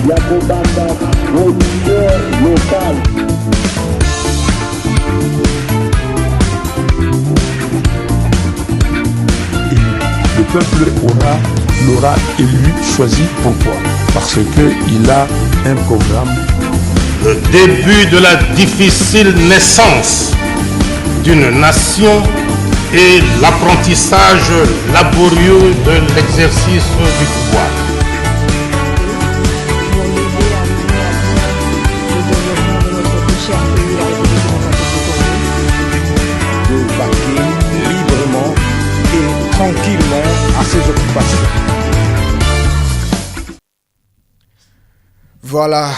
Yakobanda, producteur local. Le peuple l'aura élu, choisi. Pourquoi? Parce qu'il a un programme. Le début de la difficile naissance d'une nation et l'apprentissage laborieux de l'exercice du pouvoir. De vaquer librement et tranquillement à ses occupations. Voilà,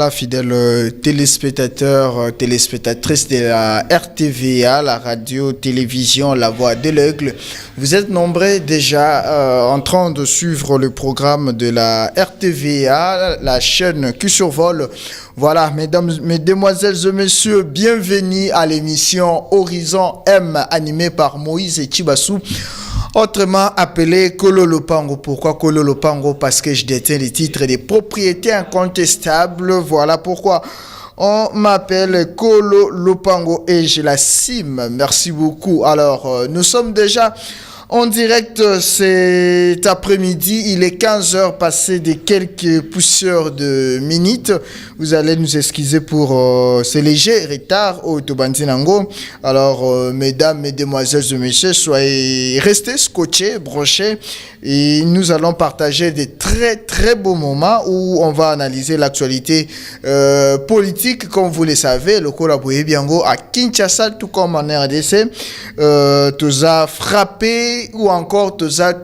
fidèles téléspectateurs, téléspectatrices de la RTVA, la radio-télévision La Voix de l'Aigle. Vous êtes nombreux déjà en train de suivre le programme de la RTVA, la chaîne qui survole. Voilà, mesdames, mesdemoiselles et messieurs, bienvenue à l'émission Horizon M, animée par Moïse Chibassou. Autrement appelé Kolo Lopango. Pourquoi Kolo Lopango? Parce que je détiens les titres des propriétés incontestables. Voilà pourquoi on m'appelle Kolo Lopango et je la cime. Merci beaucoup. Alors, nous sommes déjà en direct cet après-midi. Il est 15h passé de quelques poussières de minutes. Vous allez nous excuser pour ce léger retard au Tobantinango. Alors, mesdames, mesdemoiselles et messieurs, soyez restés scotchés, brochés. Et nous allons partager des très très beaux moments où on va analyser l'actualité politique. Comme vous le savez, le Kolaboye Biango à Kinshasa, tout comme en RDC, tous a frappé ou encore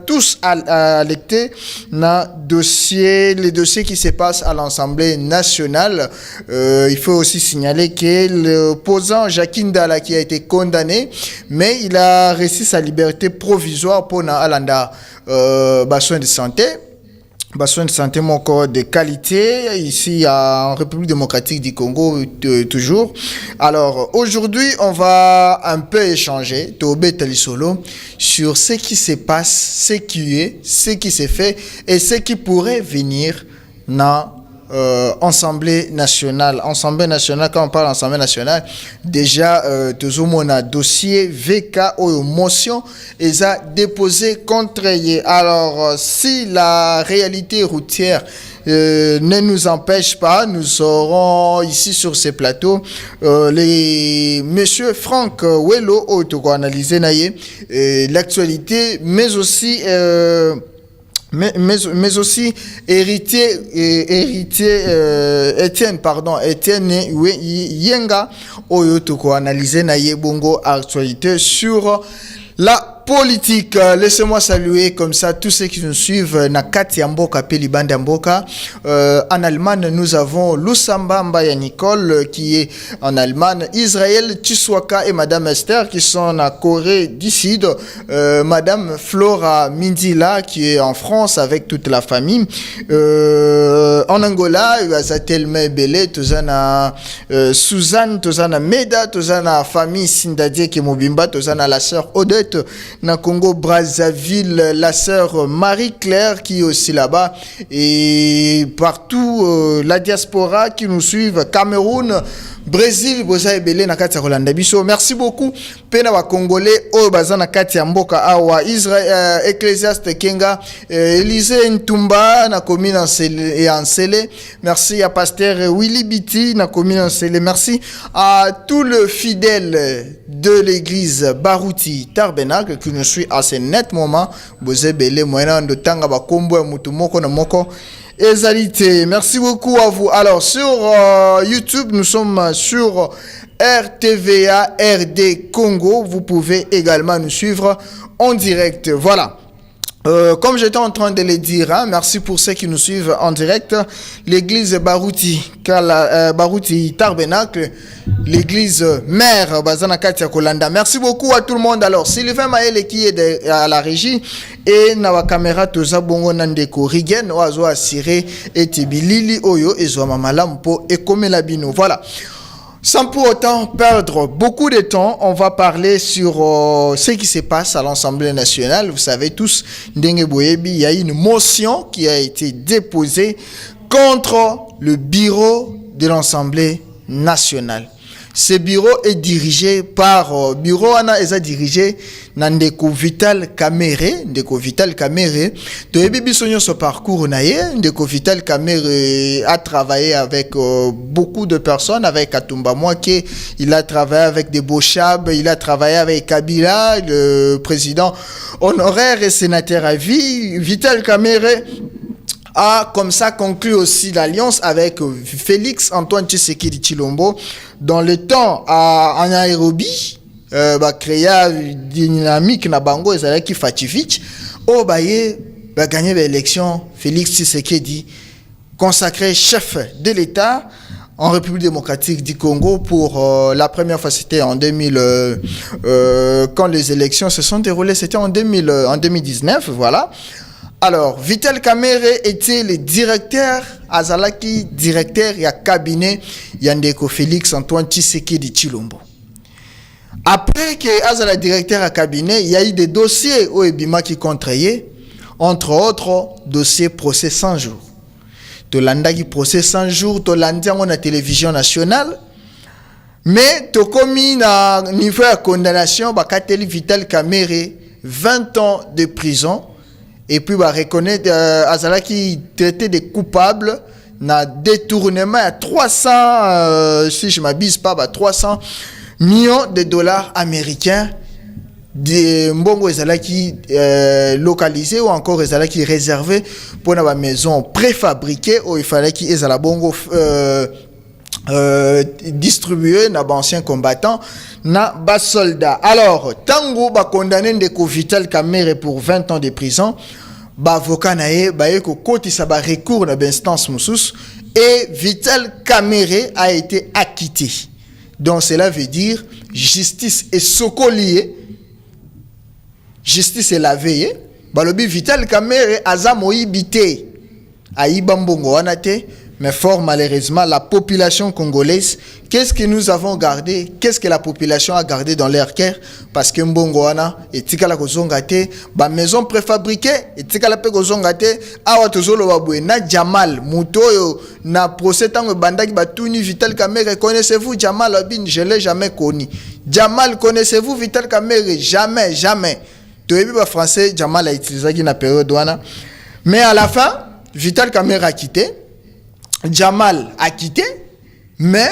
tous alertés dans les dossiers qui se passent à l'Assemblée nationale. Il faut aussi signaler que l'opposant Jacques Ndala qui a été condamné, mais il a reçu sa liberté provisoire pour Alanda. Soins de santé. Soins de santé de qualité ici en République démocratique du Congo toujours. Alors aujourd'hui on va un peu échanger Tobé Talisolo sur ce qui se passe, ce qui est, ce qui s'est fait et ce qui pourrait venir dans Assemblée nationale. Assemblée nationale, quand on parle d'Assemblée nationale, déjà, tout le monde a dossier VK ou motion et a déposé contre eux. Alors, si la réalité routière ne nous empêche pas, nous aurons ici sur ces plateaux les monsieur Franck Wello, qui a analysé l'actualité, mais aussi mais aussi héritier Étienne Yenga oyo toko analyser na yebongo actualité sur la politique. Laissez-moi saluer comme ça tous ceux qui nous suivent na kati ya mboka pe libanda mboka. En Allemagne, nous avons Lusamba Mbaya Nicole qui est en Allemagne, Israël Chiswaka et Madame Esther qui sont en Corée du Sud, Madame Flora Mindila qui est en France avec toute la famille. En Angola, Azatelme Belé, Tozana Suzanne, Tozana Meda, Tozana famille Sindadie qui Mobimba, Tozana la sœur Odette na Congo Brazzaville, la sœur Marie-Claire qui est aussi là-bas et partout la diaspora qui nous suivent, Cameroun, Brésil, boza ebele na kati ya Rolanda biso. Merci beaucoup pena wa Congolais oyo baza na kati ya mboka awa Israël, Ecclésiaste Kenga, Élisée Ntumba na commune Ansele. Merci à pasteur Willy Biti na commune Ansele. Merci à tous les fidèles de l'église Barouti Tarbenac qui nous suit à ce net moment. Boza ebele moyena de tanga ba kombo ya mutu moko na moko. Ezalité. Merci beaucoup à vous. Alors, sur YouTube, nous sommes sur RTVA RD Congo. Vous pouvez également nous suivre en direct. Voilà. Comme j'étais en train de le dire, merci pour ceux qui nous suivent en direct. L'église Barouti Tarbenacle, l'église mère Bazana Katia Kolanda. Merci beaucoup à tout le monde. Alors, Sylvain Maël qui est à la régie et na caméra toza bongo nandeko Rigen oazo asiré et Tibilili Oyo et Zoa Mamalampo et Komela Bino. Voilà. Sans pour autant perdre beaucoup de temps, on va parler sur ce qui se passe à l'Assemblée nationale. Vous savez tous, Ndenge Boyebi, il y a une motion qui a été déposée contre le bureau de l'Assemblée nationale. Ce bureau est dirigé par bureau est dirigé Ndeko Vital Kamerhe. Ndeko Vital Kamerhe, toyebi biso nyonso parcours na ye. Ndeko Vital Kamerhe a travaillé avec beaucoup de personnes, avec Katumba Mwake, il a travaillé avec des Bochab, il a travaillé avec Kabila, le président honoraire et sénateur à vie. Vital Kamerhe a comme ça conclu aussi l'alliance avec Félix Antoine Tshisekedi Tshilombo dans le temps en Nairobi, créé une dynamique na bango ezalaki Fativich au baye gagné l'élection. Félix Tshisekedi consacré chef de l'État en République démocratique du Congo pour la première fois. C'était en 2000 quand les élections se sont déroulées, c'était en 2019, voilà. Alors, Vital Kamerhe était le directeur, Azalaki, directeur et cabinet Yandeko Félix Antoine Tshisekedi Tshilombo. Après que Azala directeur à cabinet, il y a eu des dossiers au Ebima qui contraillaient, entre autres, dossier procès 100 jours. Tolanda qui procès 100 jours, Tolanda on a télévision nationale, mais Tokomi na niveau de condamnation, Bakateli Vital Kamerhe, 20 ans de prison. Et puis, reconnaître Azala qui traitait des coupables na détournement à 300, si je ne m'abuse pas, 300 millions de dollars américains de Mbongo Azala qui localisé ou encore Azala qui réservé pour la maison préfabriquée où il fallait qu'il Azala Bongo distribué na anciens combattants na bas soldats. Alors tango ba condamné Ndeko Vital Kamerhe pour 20 ans de prison, ba avocat nae ba eko koti sa ba recours na instance musus et Vital Kamerhe a été acquitté. Donc cela veut dire justice est sokolié, justice est lavé. Balobi Vital Kamerhe aza moibité aïba mbongo wana te. Mais fort malheureusement, la population congolaise, qu'est-ce que nous avons gardé? Qu'est-ce que la population a gardé dans leur cœur? Parce que Mbongoana, et Tikala Kozongate, ba maison préfabriquée, et Tikala pe Kozongate, awa tozolo baboué, na Jamal, Moutoyo, na procès tango bandaki batuni Vital Kamerhe, connaissez-vous Jamal Abin? Je l'ai jamais connu. Jamal, connaissez-vous Vital Kamerhe? Jamais, jamais. Toyebi ba français, Jamal a utilisé qui na période douana. Mais à la fin, Vital Kamerhe a quitté. Jamal a quitté, mais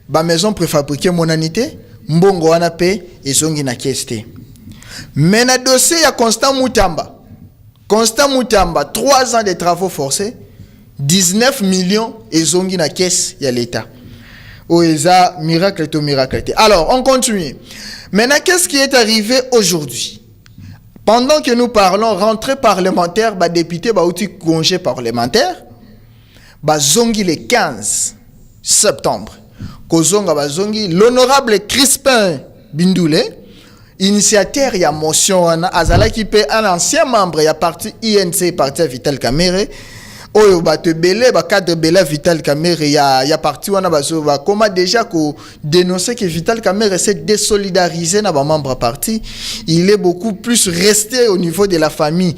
ba maison préfabriquée monanité, Mbongo wana pe ezongi na keste. Mais na dossier ya Constant Mutamba, 3 ans de travaux forcés, 19 millions ezongi na caisse ya l'État. Oeza miracle to miracle. Alors, on continue. Maintenant, qu'est-ce qui est arrivé aujourd'hui? Pendant que nous parlons rentrée parlementaire, ba député ba outi congé parlementaire, bazongi le 15 septembre. Kozonga bazongi l'honorable Crispin Bindoulé, initiateur ya motion wana azala ki pe un ancien membre ya parti INC parti Vital Kamerhe oyo bato belé ba cadre belé Vital Kamerhe ya parti wana bazo ba comment déjà ko dénoncer que Vital Kamerhe s'est désolidarisé na ba membre parti, il est beaucoup plus resté au niveau de la famille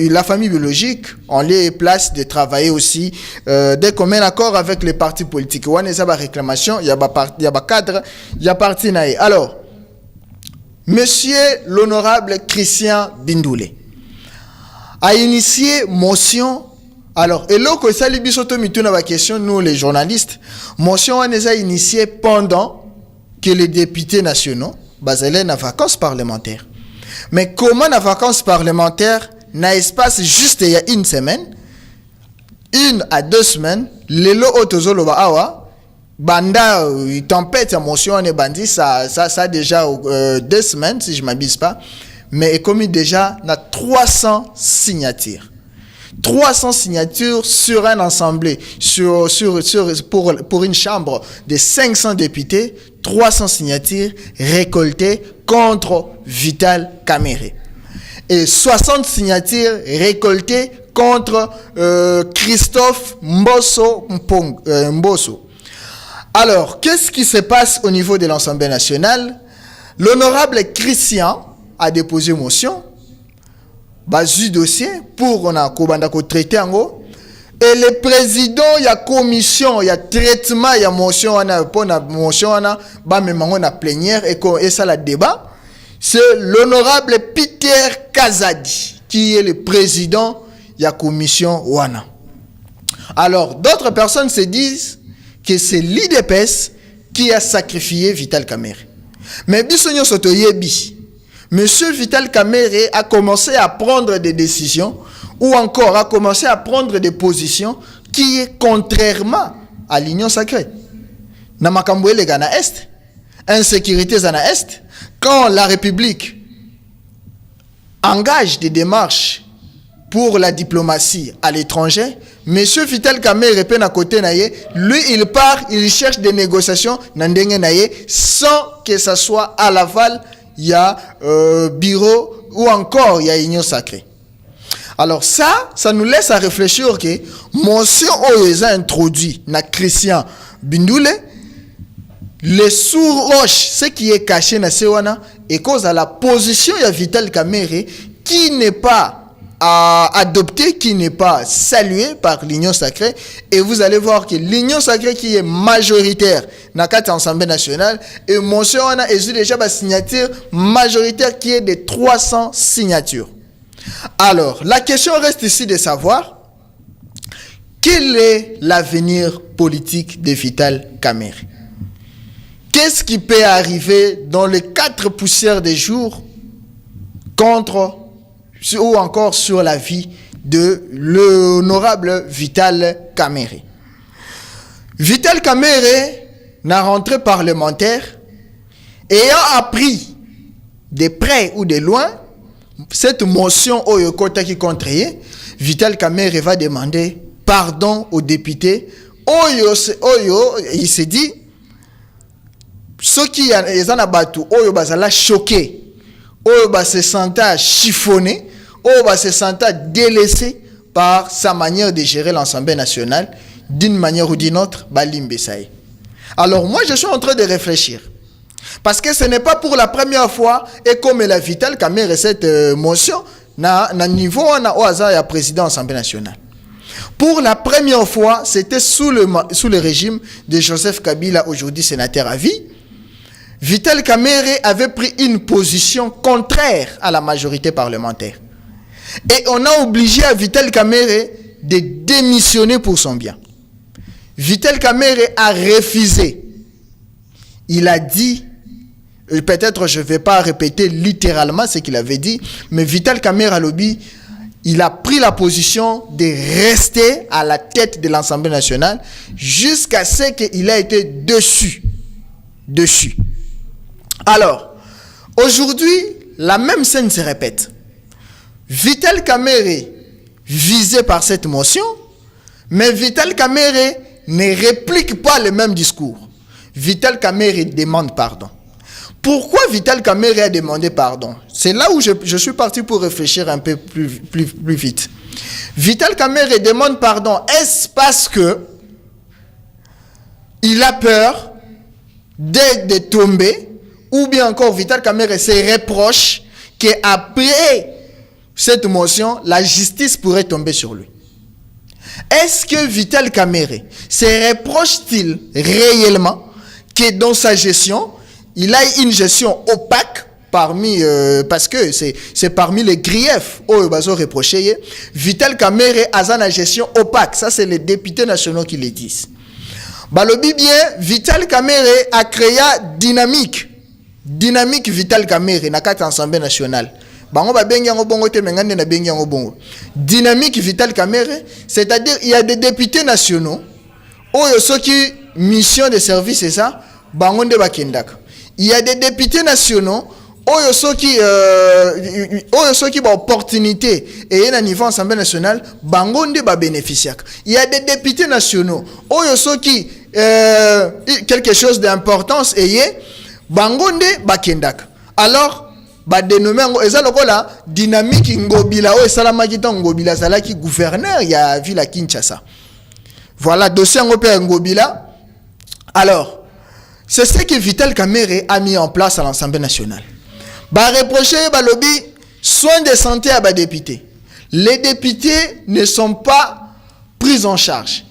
la famille biologique, on les place de travailler aussi dès qu'on met un accord avec les partis politiques. On a des réclamations, il y a des cadres, il y a parti naïe. Alors, monsieur l'honorable Christian Bindoulé a initié motion. Alors, et là, que ça, les bisoto mituna la question, nous les journalistes, motion on a initié pendant que les députés nationaux baselaient en vacances parlementaires. Mais comment en vacances parlementaires? Na espace juste il y a une semaine, 1 à 2 semaines, les lots autozolo awa, banda tempête à motion on est bandit, ça déjà 2 semaines si je m'abuse pas, mais comme déjà na 300 signatures. 300 signatures sur un assemblée, pour une chambre de 500 députés, 300 signatures récoltées contre Vital Kamerhe. Et 60 signatures récoltées contre Christophe Mbosso. Alors, qu'est-ce qui se passe au niveau de l'Assemblée nationale? L'honorable Christian a déposé motion, basu dossier pour on a traiter en gros. Et le président, il y a commission, il y a traitement, il y a motion, on a motion, on a plénière et ça la débat. C'est l'honorable Peter Kazadi qui est le président de la commission Wana. Alors, d'autres personnes se disent que c'est l'IDPS qui a sacrifié Vital Kamerhe. Mais Bissonio Sotoyebi, Monsieur Vital Kamerhe a commencé à prendre des décisions ou encore a commencé à prendre des positions qui est contrairement à l'Union sacrée. Namakamboué les Ghana Est, insécurité Zana Est, quand la République engage des démarches pour la diplomatie à l'étranger, Monsieur Vital Kamerhe à côté naye, lui il part, il cherche des négociations nandenge naye sans que ça soit à l'aval, il y a bureau ou encore il y a union sacrée. Alors ça nous laisse à réfléchir que motion oyo introduit na Christian Bindoule, les sous-roches, ce qui est caché na Sewana, et cause à la position de Vital Kamerhe qui n'est pas adopté, qui n'est pas salué par l'Union sacrée. Et vous allez voir que l'Union sacrée qui est majoritaire dans l'Assemblée nationale, et monsieur on a déjà une signature majoritaire qui est de 300 signatures. Alors, la question reste ici de savoir quel est l'avenir politique de Vital Kamerhe. Qu'est-ce qui peut arriver dans les 4 poussières des jours contre ou encore sur la vie de l'honorable Vital Kamerhe. Vital Kamerhe, na rentrée parlementaire, ayant appris de près ou de loin cette motion Oyo Kota qui contre Vital Kamerhe va demander pardon aux députés. Oyo, il s'est dit, ceux qui ont abattu, Oyo bazala choqué, Oyo se sentait chiffonné, Oyo se sentait délaissé par sa manière de gérer l'Assemblée nationale, d'une manière ou d'une autre, Balimbe Saï. Alors moi je suis en train de réfléchir. Parce que ce n'est pas pour la première fois, et comme la Vital Kamerhe cette motion, na niveau on a au hasard il y a président de l'Assemblée nationale. Pour la première fois, c'était sous le régime de Joseph Kabila, aujourd'hui sénateur à vie. Vital Kamerhe avait pris une position contraire à la majorité parlementaire. Et on a obligé à Vital Kamerhe de démissionner pour son bien. Vital Kamerhe a refusé. Il a dit, peut-être je ne vais pas répéter littéralement ce qu'il avait dit, mais Vital Kamerhe lobby, il a pris la position de rester à la tête de l'Assemblée nationale jusqu'à ce qu'il ait été dessus. Alors, aujourd'hui, la même scène se répète. Vital Kamerhe visé par cette motion, mais Vital Kamerhe ne réplique pas le même discours. Vital Kamerhe demande pardon. Pourquoi Vital Kamerhe a demandé pardon? C'est là où je suis parti pour réfléchir un peu plus vite. Vital Kamerhe demande pardon. Est-ce parce que il a peur de tomber, ou bien encore Vital Kamerhe se reproche qu'après cette motion, la justice pourrait tomber sur lui? Est-ce que Vital Kamerhe se reproche-t-il réellement que dans sa gestion, il a une gestion opaque parce que c'est parmi les griefs où ils ont reproché. Vital Kamerhe a une gestion opaque. Ça, c'est les députés nationaux qui le disent. Balobi bien, Vital Kamerhe a créé dynamique Vital Kamerhe na kati Assemblée nationale. Dynamique Vital Kamerhe, c'est-à-dire il y a des députés nationaux ceux qui mission de service c'est ça, bangonde bakendak. Il y a des députés nationaux ceux qui opportunité et à niveau Assemblée nationale bangonde ba bénéficiaire. Il y a des députés nationaux ceux qui quelque chose d'importance et bangonde bakendak. Alors dénommé ezalokola dynamique ngobila esalamaki ta ngobila zalaki gouverneur ya ville à Kinshasa. Voilà dossier ngopé ngobila Alors, c'est ce que Vital Kamerhe a mis en place à l'Assemblée nationale. Bah reprocher bah lobby soins de santé à bah députés. Les députés ne sont pas pris en charge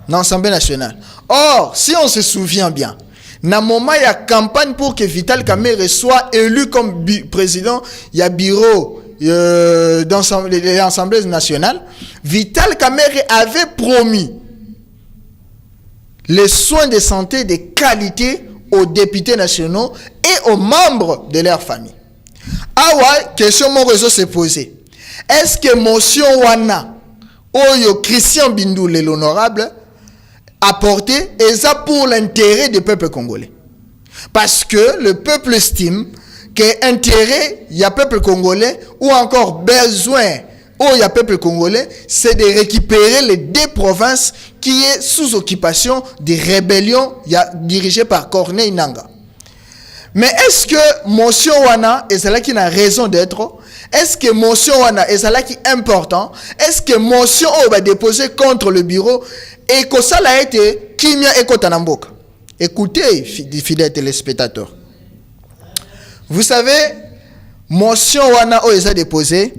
dans l'Assemblée nationale. Or, si on se souvient bien, dans le moment il y a campagne pour que Vital Kamerhe soit élu comme président, il y a bureau de l'Assemblée nationale. Vital Kamerhe avait promis les soins de santé de qualité aux députés nationaux et aux membres de leur famille. Ah ouais, question mon réseau s'est posée. Est-ce que motion wana oyo Christian Bindoulé l'honorable a porté et ça pour l'intérêt du peuple congolais? Parce que le peuple estime que intérêt il y a peuple congolais ou encore besoin il y a peuple congolais, c'est de récupérer les deux provinces qui est sous occupation des rébellions dirigées par Corneille Nangaa. Mais est-ce que motion wana est celle qui n'a raison d'être? Est-ce que motion wana est celle qui est important? Est-ce que motion va déposer contre le bureau et que ça a été kimia et kotanamboka? Écoutez, fidèles téléspectateurs. Vous savez, motion wana est a déposé.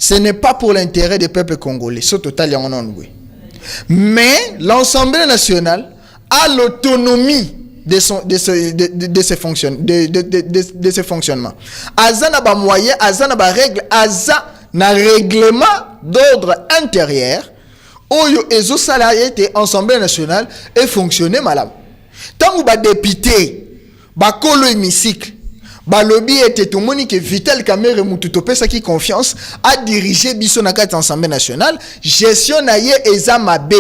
Ce n'est pas pour l'intérêt des peuples congolais. C'est total. Mais l'Assemblée nationale a l'autonomie de ses fonctionnements. Azana ba moyen, azana ba règle, azana règlement d'ordre intérieur. Oyo ezo salarié de l'Assemblée nationale et fonctionner madame. Tant que ba député, ba kolo hémicycle, ba lobby était tout monde que Vital Kamerhe mututope sa qui confiance a dirigé biso na kati Assemblée nationale, gestion na ye eza mabe.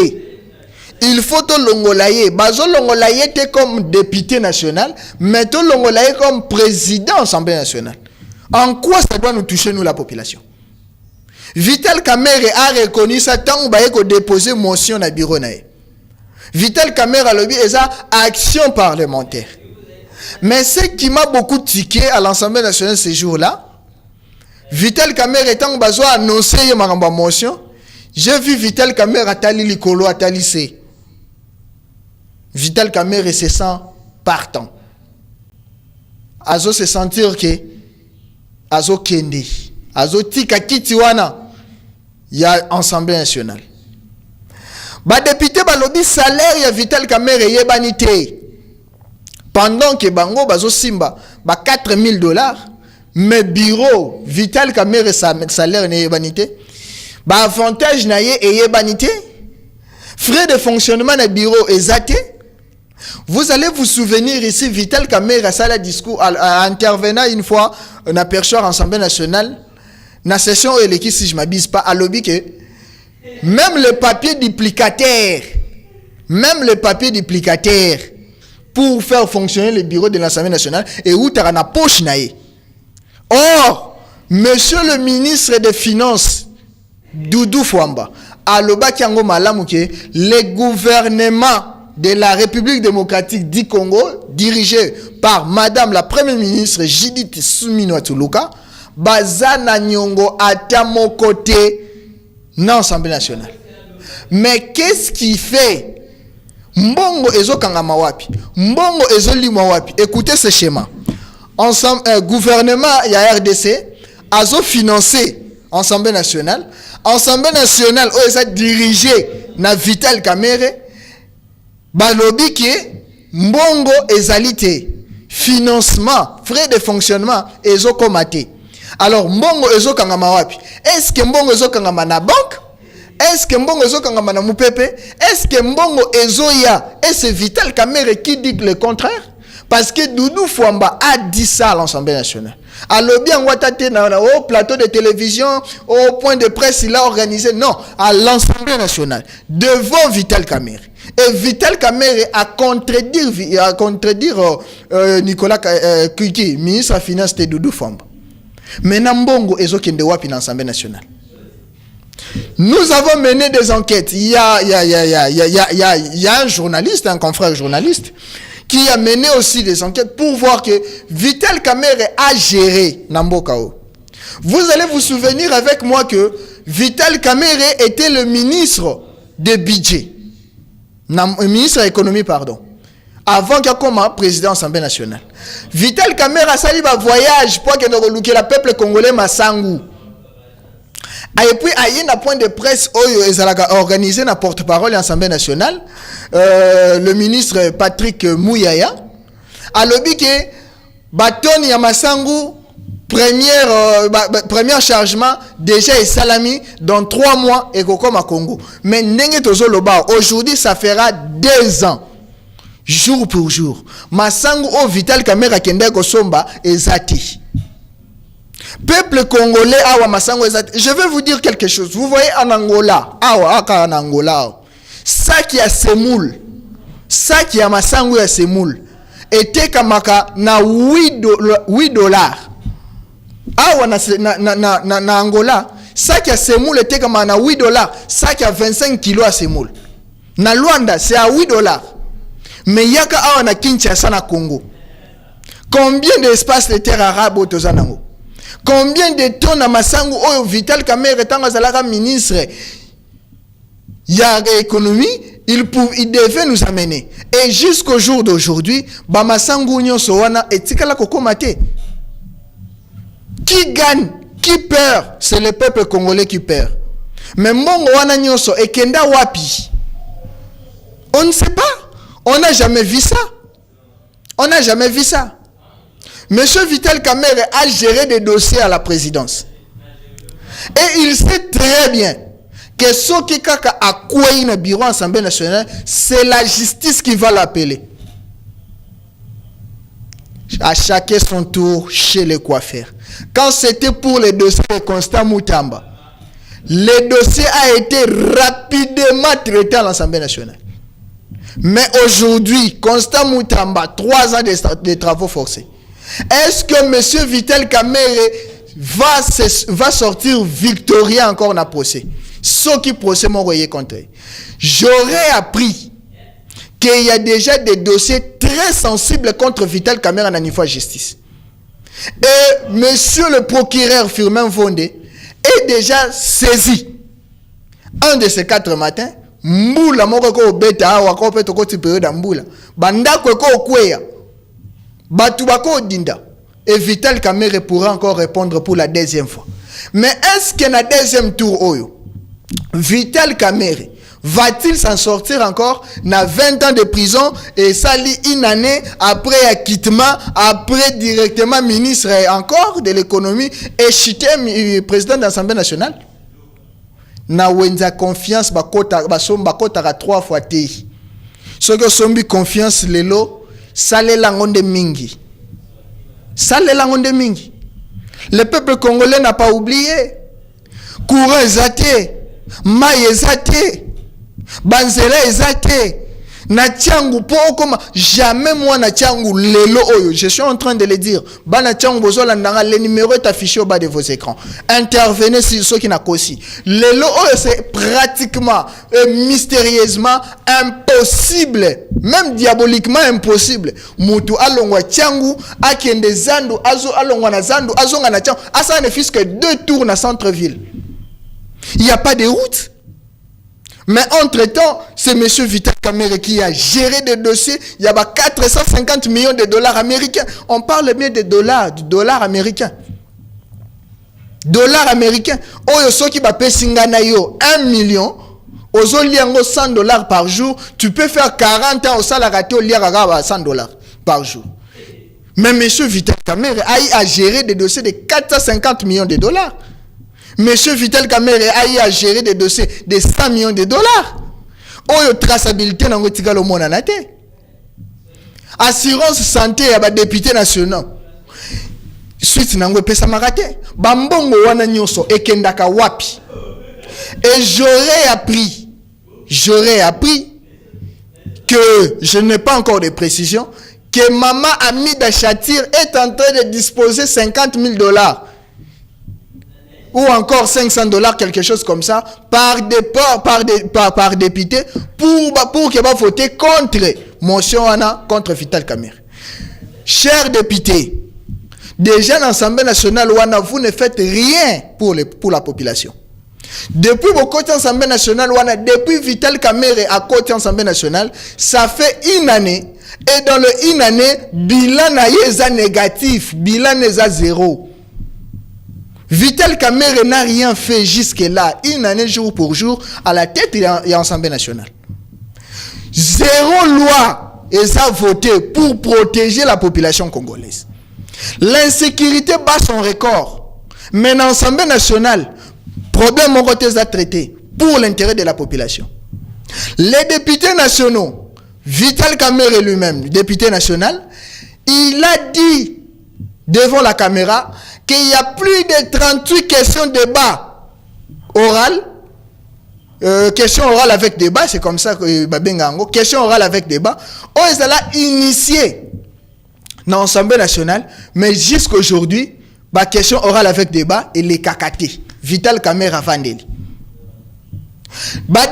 Il faut to longolaye, bazo longolaye te comme député national, mais to longolaye comme président Assemblée nationale. En quoi ça doit nous toucher nous la population? Vital Kamerhe a reconnu ça tant ba ko déposer motion na bureau na ye. Vital Kamerhe a lobby eza action parlementaire. Mais ce qui m'a beaucoup tiqué à l'Assemblée nationale ces jours-là, Vital Kamerhe étant besoin annoncer ma motion, j'ai vu Vital Kamerhe atali likolo atali se. Vital Kamerhe se sent partant. Azo se sentir que azo kende, azo tika kitiwana ya Assemblée nationale. Ba député ba lobby salaire ya Vital Kamerhe yebanité. Pendant que bango bazo simba ba $4,000, mais bureau Vital Kamerhe salaire ne yebanité, ba avantage na ye et yebanité, frais de fonctionnement na bureau ezate. Vous allez vous souvenir ici Vital Kamerhe a sala discours à intervenant une fois na perchoir Assemblée nationale na session élective si je m'abuse pas à lobby que même le papier duplicataire pour faire fonctionner le bureau de l'Assemblée nationale et où tu as na poche naïe. Or, monsieur le ministre des Finances, Doudou Fwamba, a loba kiango malamu ke le gouvernement de la République démocratique du Congo, dirigé par madame la première ministre Judith Suminwa Tuluka, bazana nyongo ata mon côté dans l'Assemblée nationale. Mais qu'est-ce qui fait Mbongo ezo kangama wapi? Mbongo ezo limwa wapi? Écoutez ce schéma. Ensemble, gouvernement ya RDC azo financé Assemblée nationale. Assemblée nationale oza dirigé na Vital Kamerhe. Balobi ki mbongo ezalité, financement, frais de fonctionnement ezo komate. Alors mbongo ezo kangama wapi? Est-ce que mbongo ezo kangama na banque? Est-ce que mbongo ezo kangama na mupepe? Est-ce que mbongo ezo ya? Et c'est Vital Kamerhe qui dit le contraire? Parce que Doudou Fwamba a dit ça à l'Assemblée nationale. Alors bien au plateau de télévision, au point de presse, il a organisé, non, à l'Assemblée nationale, devant Vital Kamerhe. Et Vital Kamerhe a contredire Nicolas Kuiki, ministre des Finances de Doudou Fwamba. Mais Nambongo ezo kende wapi dans l'Assemblée nationale. Nous avons mené des enquêtes. Il y a un journaliste, un confrère journaliste, qui a mené aussi des enquêtes pour voir que Vital Kamerhe a géré Nambokao. Vous allez vous souvenir avec moi que Vital Kamerhe était le ministre de budget, ministre de l'économie, pardon. avant qu'il comme président de l'Assemblée nationale. Vital Kamerhe a sali ba voyage pour que nous relouquions le peuple congolais Masangu. Et puis, il y a un point de presse organisé dans porte-parole de l'Assemblée nationale, le ministre Patrick Mouyaya, a lobby que Baton Yamasangu, premier chargement, déjà est salami dans 3 mois et comme à Congo. Mais aujourd'hui, ça fera 2 ans. Jour pour jour. Masangu au Vital Kamerhe Kende Kosomba et Zati. Peuple congolais, awa Masangu et Zati. Je vais vous dire quelque chose. Vous voyez en Angola, en Angola, ça qui a Semoul, ça qui a Masangu et Semoul, était kamaka na $8. Awa na Angola, ça qui a Semoul était kamaka na $8. Ça qui a 25 kilos à Semoul. Na Luanda, c'est à $8. Mais yaka awa na Kinshasa na Congo. Combien d'espace de terre arabe au Tozanango? Combien de tonnes à Masangu au Vital Kamerhe tant que ministre ya économie, il devait nous amener. Et jusqu'au jour d'aujourd'hui, ba Masangu nyonso wana etikala kokomate. Qui gagne, qui perd, c'est le peuple congolais qui perd. Mais mbongo wana nyonso ekenda wapi? On ne sait pas. On n'a jamais vu ça. On n'a jamais vu ça. Monsieur Vital Kamerhe a géré des dossiers à la présidence. Et il sait très bien que ce qui a quoi un bureau à l'Assemblée nationale, c'est la justice qui va l'appeler. À chacun son tour chez les coiffeurs. Quand c'était pour les dossiers de Constant Moutamba, le dossier a été rapidement traité à l'Assemblée nationale. Mais aujourd'hui, Constant Moutamba, 3 ans de travaux forcés. Est-ce que M. Vital Kamerhe va sortir victorieux encore dans le procès? Ce qui procès m'ont envoyé contre eux. J'aurais appris qu'il y a déjà des dossiers très sensibles contre Vital Kamerhe à niveau de justice. Et M. le procureur Firmin Vonde est déjà saisi. Un de ces 4 matins, Mboula moko ko beta awa ko peto ko tipériode Mboula banda ko kweya batu bako dinda et Vital Kamerhe pourra encore répondre pour la 2e fois. Mais est-ce que na 2e tour oyo Vital Kamerhe va-t-il s'en sortir encore na 20 ans de prison et sali une année après acquittement, après directement ministre encore de l'économie et chité président de l'Assemblée nationale? Na wenza confiance bakota 3 fois te. Ce que sombi confiance lelo sale langonde mingi. Sale langonde mingi. Le peuple congolais n'a pas oublié. Courant ezate, maï ezate, banzela ezate. Na tiangu po comme jamais moi na tiangu lelo oyo. Je suis en train de le dire. Ba na tiangu bozola ndanga le numéro est affiché au bas de vos écrans. Intervenez sur ceux qui n'a qu'aussi. Lelo oyo c'est pratiquement mystérieusement impossible, même diaboliquement impossible. Mutu alongwa tiangu akende zandu azo alongwa na zandu azonga na tiangu asa ne fils que 2 tours na centre-ville. Il n'y a pas de route. Mais entre-temps, c'est M. Vital Kamerhe qui a géré des dossiers. Il y a 450 millions de dollars américains. On parle bien de dollars, du dollar américain. Dollars américains. Oyo soki ba pesingana yo 1 million. Ozo liango $100 par jour. Tu peux faire 40 ans au salaire au liaga $100 par jour. Mais M. Vital Kamerhe a géré des dossiers de 450 millions de dollars. Monsieur Vital Kamerhe a géré des dossiers de 100 millions de dollars. Oyo traçabilité nango tika mona na te. Assurance santé ya ba député nationaux. Suite nango pesa marate. Bambongo wana nyonso ekendaka wapi. Et j'aurais appris que je n'ai pas encore de précision que Maman Amida Chatir est en train de disposer $50,000 ou encore $500, quelque chose comme ça, par député pour qu'il va voter contre motion contre Vital Kamerhe. Chers députés, déjà dans l'Assemblée nationale, vous ne faites rien pour la population. Depuis vos côtés l'Assemblée nationale, depuis Vital Kamerhe à côté l'Assemblée nationale, ça fait 1 année, Et dans une année, bilan est négatif, bilan est zéro. Vital Kamerhe n'a rien fait jusque-là. Une année, jour pour jour, à la tête, il y a l'Assemblée nationale. Zéro loi est votée pour protéger la population congolaise. L'insécurité bat son record. Mais dans l'Assemblée nationale, problème au côté à traiter pour l'intérêt de la population. Les députés nationaux, Vital Kamerhe lui-même, député national, il a dit devant la caméra qu'il y a plus de 38 questions de débat oral. Question orale avec débat, c'est comme ça que Babengango. Question orale avec débat. Ils ont initié dans l'Assemblée nationale, mais jusqu'à aujourd'hui, question orale avec débat, il est cacaté. Vital Kamerhe Vandeli.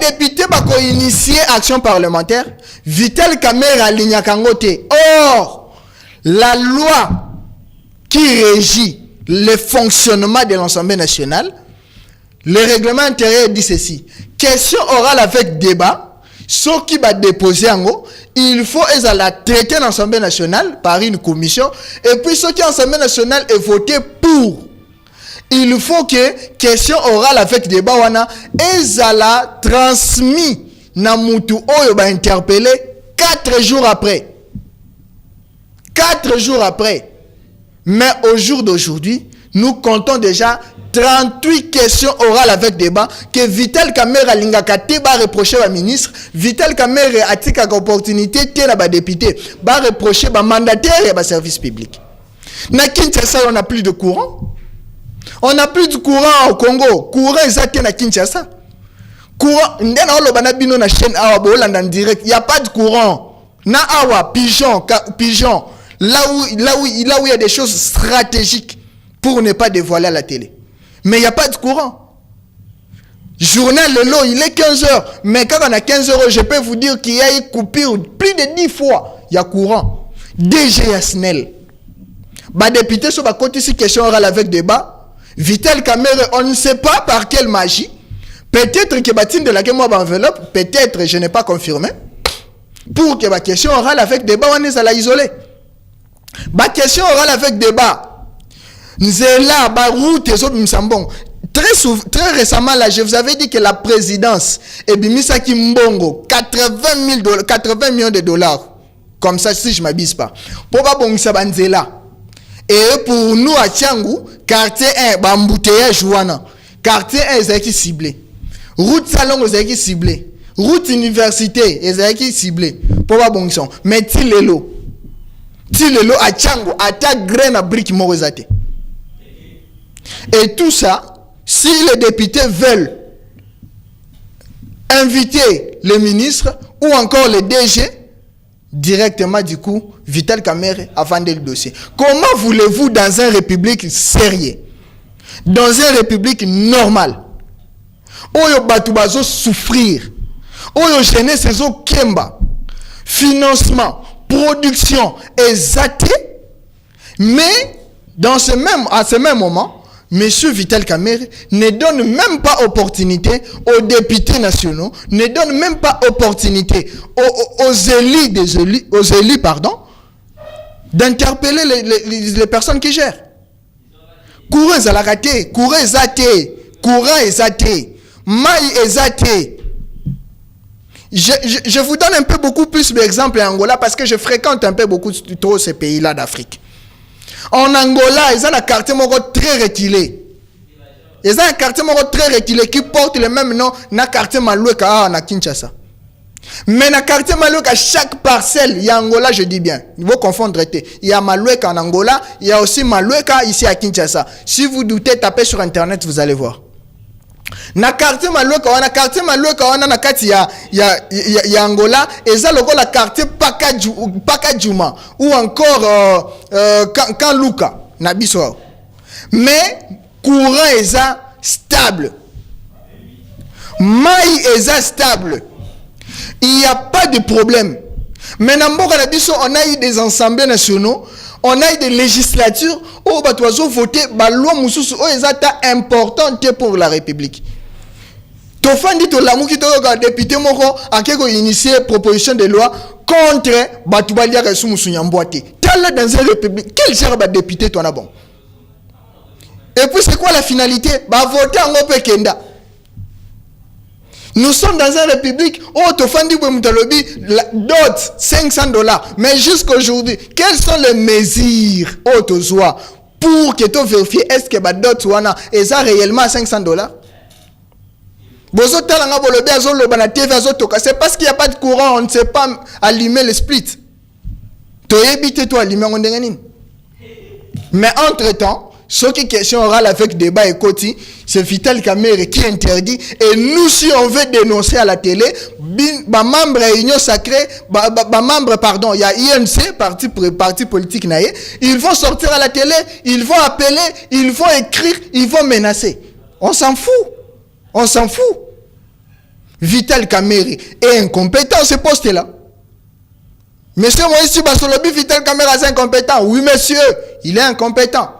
Député ont initié action parlementaire. Vital Kamerhe a lignakangote. Or, la loi qui régit le fonctionnement de l'Assemblée nationale, le règlement intérieur dit ceci. Question orale avec débat, ce qui va déposer en haut, il faut la traiter dans l'Assemblée nationale par une commission, et puis ce qui est l'Assemblée nationale est voté pour. Il faut que question orale avec débat wana la transmis na mutu oyo ba interpellé 4 jours après. 4 jours après. Mais au jour d'aujourd'hui, nous comptons déjà 38 questions orales avec débat que Vital Kamerhe Lingakate va reprocher au ministre, Vital Kamerhe a tika opportunité te na ba député, va reprocher ba mandataire et ba service public. Na Kinshasa, on n'a plus de courant. On n'a plus de courant au Congo. Courant exactement na Kinshasa. Courant, ndena olo bana bino na chaîne awa bo en direct, il y a pas de courant. Na awa pigeon. Là où il y a des choses stratégiques pour ne pas dévoiler à la télé. Mais il n'y a pas de courant. Journal Lelo, il est 15h. Mais quand on a 15h, je peux vous dire qu'il y a une coupure plus de 10 fois. Il y a courant. DG Yasnel. Député sur la côte ici, question orale avec débat. Vital Kamerhe, on ne sait pas par quelle magie. Peut-être que Batine de la game enveloppe, peut-être, je n'ai pas confirmé. Pour que la question orale avec débat, on est à la isoler. Question orale avec débat. Nzela, route et autres msambon. Très récemment, là, je vous avais dit que la présidence et Bimisaki Mbongo, 80 millions de dollars. Comme ça, si je ne m'abuse pas. Pour pas bon Nzela. Et pour nous à Tiangu, quartier 1, Bambouteillage Jouana. Quartier 1, ils ont ciblé. Route Salon, ils ont ciblé. Route Université, ils ont ciblé. Pour pas bon son. Mais Tilelo à Tiangu, attaque graine à brique Morozate. Et tout ça, si les députés veulent inviter les ministres ou encore les DG, directement du coup, Vital Kamerhe a vendu le dossier. Comment voulez-vous dans une république sérieuse, dans une république normale, oyo batu bazo souffrir, oyo jeunesse ezo kemba, financement, production exacte, mais à ce même moment, Monsieur Vital Kamerhe ne donne même pas opportunité aux députés nationaux, ne donne même pas opportunité aux élus d'interpeller les personnes qui gèrent. Courant est raté, courant est zaté, maï est zaté. Je vous donne un peu beaucoup plus d'exemples en Angola parce que je fréquente un peu beaucoup trop ces pays-là d'Afrique. En Angola, ils ont un quartier très reculé. Ils ont un quartier très reculé qui porte le même nom na quartier Maloueka na Kinshasa. Mais na quartier Maloueka, chaque parcelle, il y a Angola, je dis bien. Il faut confondre. Il y a Maloueka en Angola, il y a aussi Maloueka ici à Kinshasa. Si vous doutez, tapez sur internet, vous allez voir. Na quartier Maloueka, na kati ya Angola, et ça le quartier Pakadjouma ou encore Kanluka na biso. Mais courant est stable. Maï est stable. Il n'y a pas de problème. Mais dans on a eu des assemblées nationaux, on a eu des législatures où on a voté la loi importante pour la République. Tofandi to lamuki to ka député moko akeko initier proposition de loi contre Batubalia Resumu Sunyambwate. Tala dans une république, quel genre de député toi na bon? Et puis c'est quoi la finalité? Bah voter en Ope Kenda. Nous sommes dans une république où Tofandi Boumoutalobi dote $500. Mais jusqu'aujourd'hui, quelles sont les mesures autozoa pour que tu vérifies est-ce que la dot est réellement $500? C'est parce qu'il n'y a pas de courant, on ne sait pas allumer le split. Mais entre-temps, ce qui question oral avec débat et Koti, c'est Vital Kamerhe qui interdit. Et nous, si on veut dénoncer à la télé, membre réunion sacrée, membre, pardon, il y a INC, parti politique naïe, ils vont sortir à la télé, ils vont appeler, ils vont écrire, ils vont menacer. On s'en fout. On s'en fout. Vital Kamerhe est incompétent, ce poste-là. Monsieur Moïse Basolobi, Vital Kamerhe est incompétent. Oui, monsieur, il est incompétent.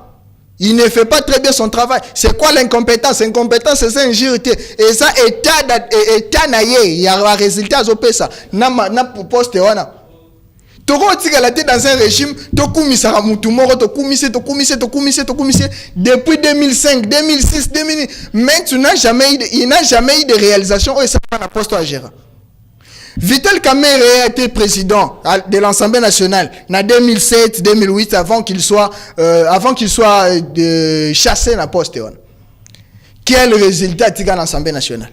Il ne fait pas très bien son travail. C'est quoi l'incompétence? L'incompétence, c'est injurité. Et ça, état naïe, il y a un résultat à ça. Na poste wana. Toko tika la tête dans un régime, toko misara mutumoro, toko mise. Depuis 2005, 2006, 2000. Maintenant, il n'a jamais eu de réalisation. Et ça, on a poste à gérer. Vital Kamerhe a été président de l'Assemblée nationale en 2007-2008 avant qu'il soit chassé dans la poste. Quel résultat a-t-il dans l'Assemblée nationale?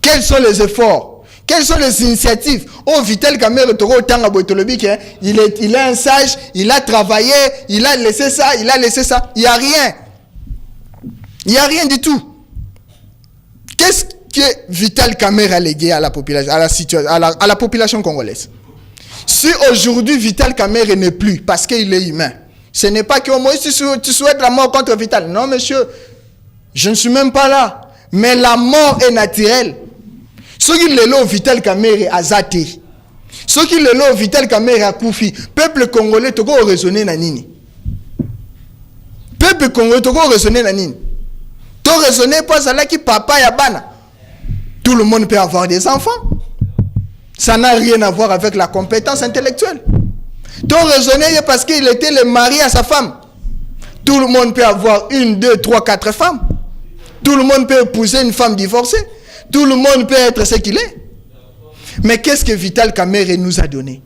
Quels sont les efforts? Quelles sont les initiatives? Oh, Vital Kamerhe, il est un sage, il a travaillé, il a laissé ça. Il n'y a rien. Il n'y a rien du tout. Qu'est-ce que Vital Kamerhe a légué à la population, à la population congolaise? Si aujourd'hui Vital Kamerhe n'est plus parce qu'il est humain, ce n'est pas que moi tu souhaites la mort contre Vital. Non, monsieur, je ne suis même pas là. Mais la mort est naturelle. Ce qui est là, Vital Kamerhe a zaté. Ce qui est là, Vital Kamerhe a koufi. Peuple congolais, tu peux raisonner na nini? Peuple congolais, tu peux raisonner na nini? Tu raisonner pas ça là qui papa ya bana. Tout le monde peut avoir des enfants. Ça n'a rien à voir avec la compétence intellectuelle. Donc raisonner parce qu'il était le mari à sa femme. Tout le monde peut avoir 1, 2, 3, 4 femmes. Tout le monde peut épouser une femme divorcée. Tout le monde peut être ce qu'il est. Mais qu'est-ce que Vital Kamerhe nous a donné?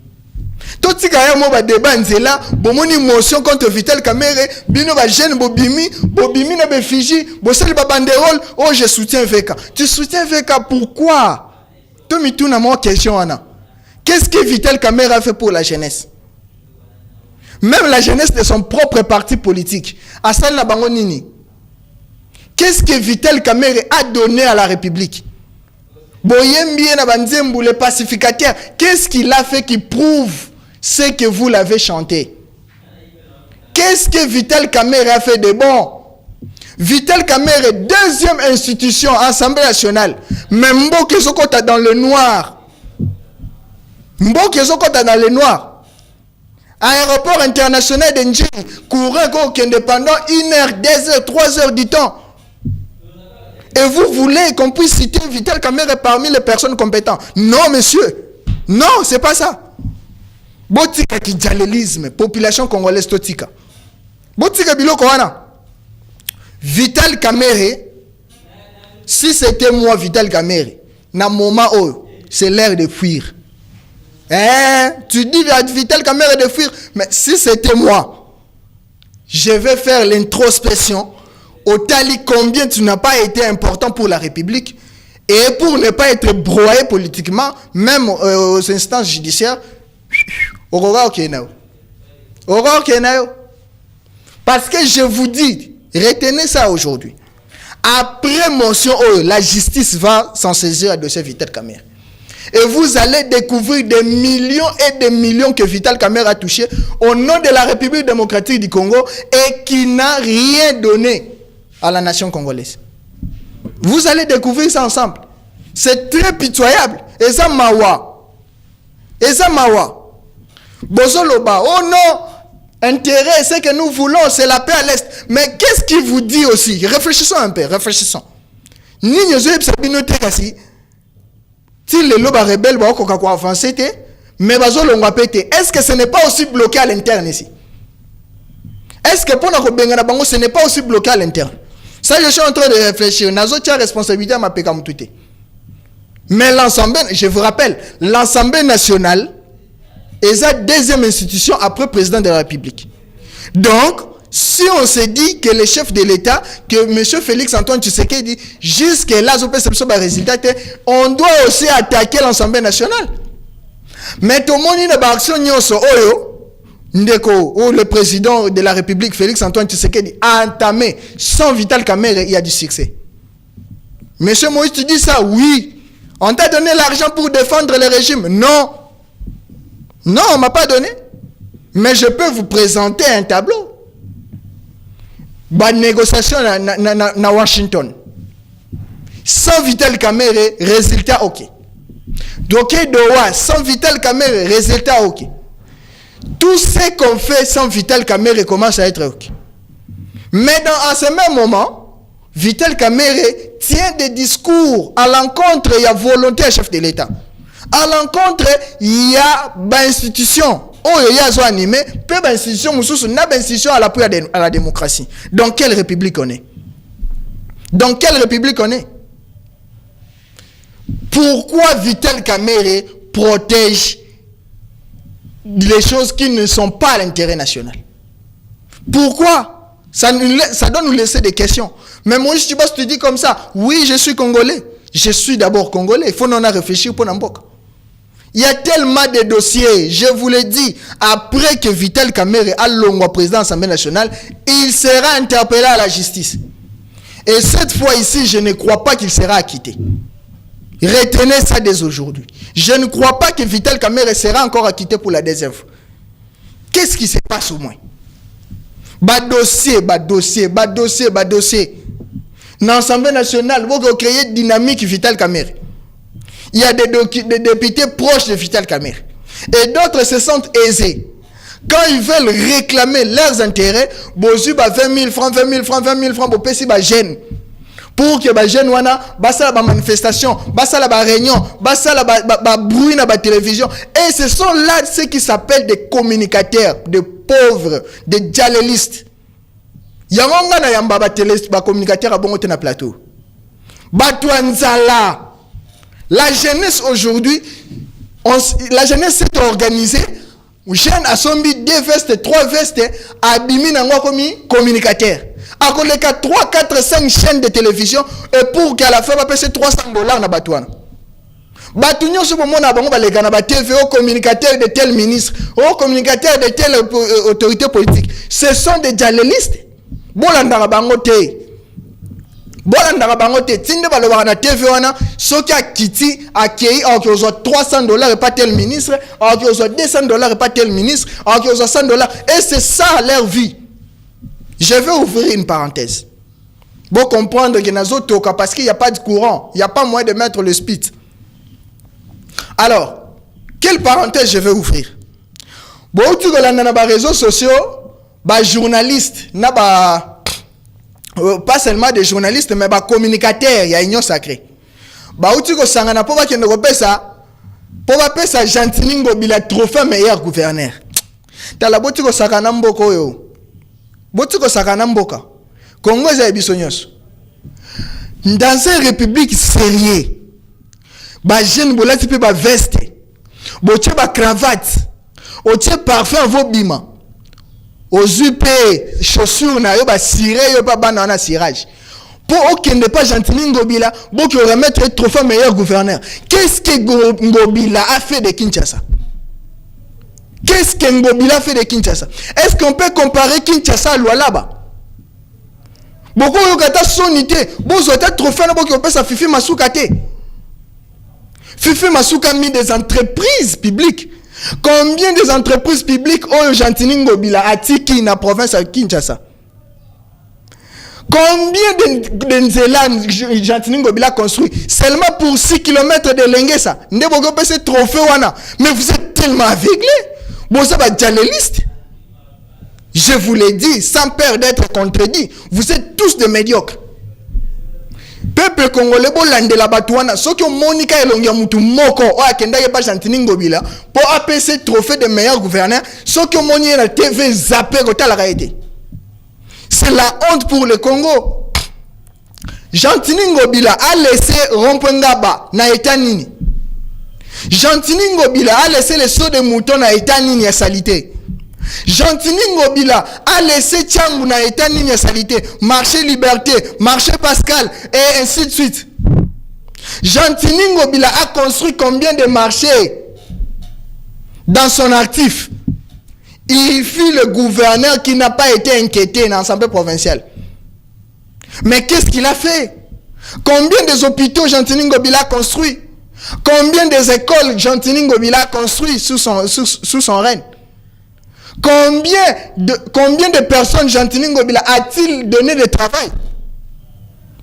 Tout ce qui a débat nzela, bomoni émotion contre Vital Kamerhe, bino ba jeune bobimi na be Fiji, bosali ba banderole, oh je soutiens VK. Tu soutiens VK pourquoi? Tu me tournes à mon question Anna. Qu'est-ce que Vital Kamerhe a fait pour la jeunesse? Même la jeunesse de son propre parti politique. Asal na bango nini? Qu'est-ce que Vital Kamerhe a donné à la République? Boyembi na banzembu le pacificateur, qu'est-ce qu'il a fait qui prouve ce que vous l'avez chanté? Qu'est-ce que Vital Kamerhe a fait de bon? Vital Kamerhe, deuxième institution, Assemblée nationale. Mais Mboke Sokota dans le noir. Mboke Sokota dans le noir. Aéroport international de Ndjiri, courant indépendant, 1 heure, 2 heures, 3 heures du temps. Et vous voulez qu'on puisse citer Vital Kamerhe parmi les personnes compétentes? Non, monsieur. Non, c'est pas ça. Botika ki djalelisme, population congolaise totika. Botika biloko wana. Vital Kamerhe, si c'était moi Vital Kamerhe, na moment où c'est l'heure de fuir. Tu dis à Vital Kamerhe de fuir, mais si c'était moi, je vais faire l'introspection. Au tali combien tu n'as pas été important pour la République et pour ne pas être broyé politiquement, même aux instances judiciaires. Aurora Okenao. Parce que je vous dis, retenez ça aujourd'hui. Après motion, la justice va s'en saisir à dossier Vital Kamerhe. Et vous allez découvrir des millions et des millions que Vital Kamerhe a touché au nom de la République démocratique du Congo et qui n'a rien donné à la nation congolaise. Vous allez découvrir ça ensemble. C'est très pitoyable. Et ça mawa. Bozoloba. Oh non, intérêt, c'est que nous voulons, c'est la paix à l'Est. Mais qu'est-ce qu'il vous dit aussi? Réfléchissons un peu, réfléchissons. Nini zo yebisabino te kasi. Si les lobes rebelles vont avancer, mais est-ce que ce n'est pas aussi bloqué à l'interne ici? Est-ce que pour nous, ce n'est pas aussi bloqué à l'interne? Ça, je suis en train de réfléchir. Nazo tient responsabilité à ma pécamouté. Mais l'Assemblée, je vous rappelle, l'Assemblée nationale est la deuxième institution après le président de la République. Donc, si on se dit que le chef de l'État, que M. Félix Antoine Tshisekedi, jusqu'à là, on doit aussi attaquer l'Assemblée nationale. Mais tout le monde n'a pas action, le président de la République, Félix Antoine Tshisekedi, a entamé sans Vital Kamerhe, il y a du succès. Monsieur Moïse, tu dis ça? Oui. On t'a donné l'argent pour défendre le régime? Non. Non, on ne m'a pas donné. Mais je peux vous présenter un tableau. Négociation na Washington. Sans Vital Kamerhe, résultat ok. Doké Doha, sans Vital Kamerhe, résultat ok. Tout ce qu'on fait sans Vital Kamerhe commence à être ok. Mais à ce même moment, Vital Kamerhe tient des discours à l'encontre, il y a volonté à chef de l'État. À l'encontre, il y a institution. Oh, il y a animé, peu d'institutions, n'a d'institution à l'appui à la démocratie. Dans quelle république on est? Dans quelle république on est? Pourquoi Vital Kamerhe protège les choses qui ne sont pas à l'intérêt national? Pourquoi? Ça doit nous laisser des questions. Mais moi, si tu te dis comme ça, oui, je suis congolais. Je suis d'abord congolais. Il faut en réfléchir pour n'importe. Il y a tellement de dossiers, je vous l'ai dit, après que Vital Kamerhe a l'ongwa président de l'Assemblée nationale, il sera interpellé à la justice. Et cette fois ici, je ne crois pas qu'il sera acquitté. Retenez ça dès aujourd'hui. Je ne crois pas que Vital Kamerhe sera encore acquitté pour la deuxième fois. Qu'est-ce qui se passe au moins? Dossier. Dans l'Assemblée nationale, vous avez créé une dynamique Vital Kamerhe. Il y a des députés proches de Vital Kamerhe. Et d'autres se sentent aisés. Quand ils veulent réclamer leurs intérêts, bozu ba 20 000 francs, bo pesi ba gêne. Pour que ba gêne wana, basa la manifestation, basa la réunion, basa la bruit na ba télévision. Et ce sont là ceux qui s'appellent des communicateurs, des pauvres, des dialélistes. Yamanga na yamba ba communicateur a bongo te na plateau. Batouanzala. La jeunesse aujourd'hui, la jeunesse s'est organisée. Jeune a sombi 2 vestes, 3 vestes, abimi nangwa comme communicateur. A collé 3, 4, 5 chaînes de télévision et pour qu'à la fin va payer $300 na batouana. Batounyo sur le monde a bango balega na ba TV au communicateur de tel ministre, au communicateur de telle autorité politique. Ce sont des dialélistes. Bolanda bango te. Bolanda bangote tinde balobana na TV wana soki akiti akei akozo $300 et pas tel ministre, akozo $200 et pas tel ministre, akozo $100 et c'est ça leur vie. Je vais ouvrir une parenthèse. Bon comprendre que nazo toka parce qu'il y a pas de courant, il y a pas moyen de mettre le speed. Alors, quelle parenthèse je vais ouvrir? Bon tu kolanda na ba réseaux sociaux, ba journalistes na ba pas seulement des journalistes mais des communicateurs, il y a union sacrée. Ba uti ko sangana po ba kende ko pesa Gentini Ngobila trophée meilleur gouverneur. Tala boti ko sakana mboko yo. Boti ko sakana mboka. Congo za biso nyonso. Dans une république sérieuse. Ba jeune bolati pe ba veste. Botie ba cravate. Otie parfum vo bima. Ozupe chaussures na yo ba ciré yo ba bana na cirage. Pour aucun ne pas Gentini Ngobila, pour qu'il remette le trophée meilleur gouverneur. Qu'est-ce que Ngobila a fait de Kinshasa? Qu'est-ce que Ngobila a fait de Kinshasa? Est-ce qu'on peut comparer Kinshasa à Lualaba? Beaucoup de gens sont sonité. Beaucoup de trophées na beaucoup de Fifi Masukate. Fifi Masuka mis des entreprises publiques. Combien des entreprises publiques ont Gentini Ngobila à Tiki na province à Kinshasa? Combien de Nzélan Gentini Ngobila construit seulement pour 6 km de Lengesa? Ndebo pe ce trophée wana. Mais vous êtes tellement aveuglés. Bon ça va dialéliste. Je vous l'ai dit sans peur d'être contredit. Vous êtes tous des médiocres. Peuple congolais bolandela batouana soki monika elongia mutu moko o akenda yeba Jantini Ngobila pour APC trophée de meilleur gouverneur soki moni na TV zappé kotala kaité. C'est la honte pour le Congo. Jantini Ngobila a laissé Rompengaba na état nini. Jantini Ngobila a laissé les sauts de moutons na état nini ya salité. Jantini Ngobila a laissé Tchangou na état nini ya salité. Marché Liberté, marché Pascal et ainsi de suite. Jantini Ngobila a construit combien de marchés dans son actif? Il fut le gouverneur qui n'a pas été inquiété dans l'Assemblée provinciale. Mais qu'est-ce qu'il a fait? Combien des hôpitaux Jantini Ngobila a construit? Combien des écoles Jantini Ngobila a construit sous son règne? Combien de personnes Jantini Ngobila a-t-il donné de travail?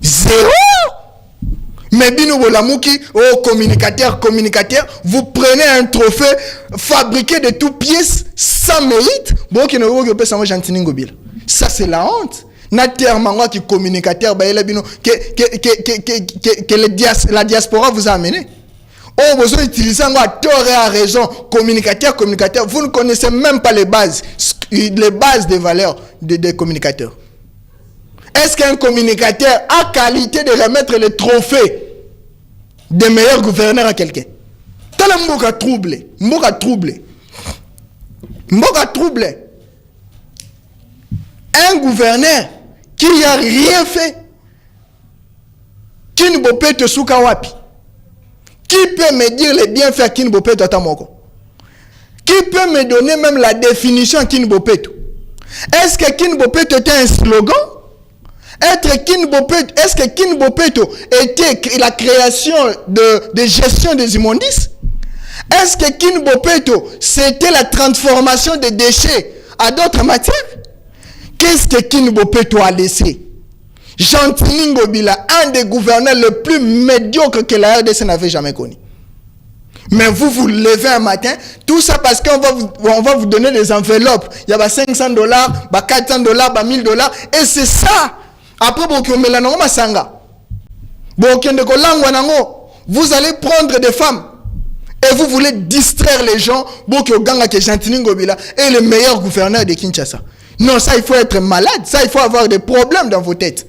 Zéro! Mais Bino Bolamouki, communicateur, vous prenez un trophée fabriqué de toutes pièces sans mérite. Bon, qui ne veut pas savoir Jantini Ngobila. Ça, c'est la honte. Naturellement, qui communicateur, que la diaspora vous a amené. Oh, vous utilisez à tort et à raison. Communicateur. Vous ne connaissez même pas les bases des valeurs des communicateurs. Est-ce qu'un communicateur a qualité de remettre le trophée des meilleurs gouverneurs à quelqu'un? Tel Mboka troublé. Un gouverneur qui n'a rien fait, qui ne peut pas te soukawapi. Qui peut me dire les bienfaits à Kinbopeto Atamoko? Qui peut me donner même la définition à Kinbopeto? Est-ce que Kinbopeto était un slogan? Est-ce que Kinbopeto était la création de gestion des immondices? Est-ce que Kinbopeto c'était la transformation des déchets à d'autres matières? Qu'est-ce que Kinbopeto a laissé? Jantini Ngobila, un des gouverneurs le plus médiocre que la RDC n'avait jamais connu. Mais vous levez un matin, tout ça parce qu'on va vous donner des enveloppes. Il y a $500, $400, $1000, et c'est ça. Après, vous allez prendre des femmes et vous voulez distraire les gens pour que Jantini Ngobila est le meilleur gouverneur de Kinshasa. Non, ça, il faut être malade. Ça, il faut avoir des problèmes dans vos têtes.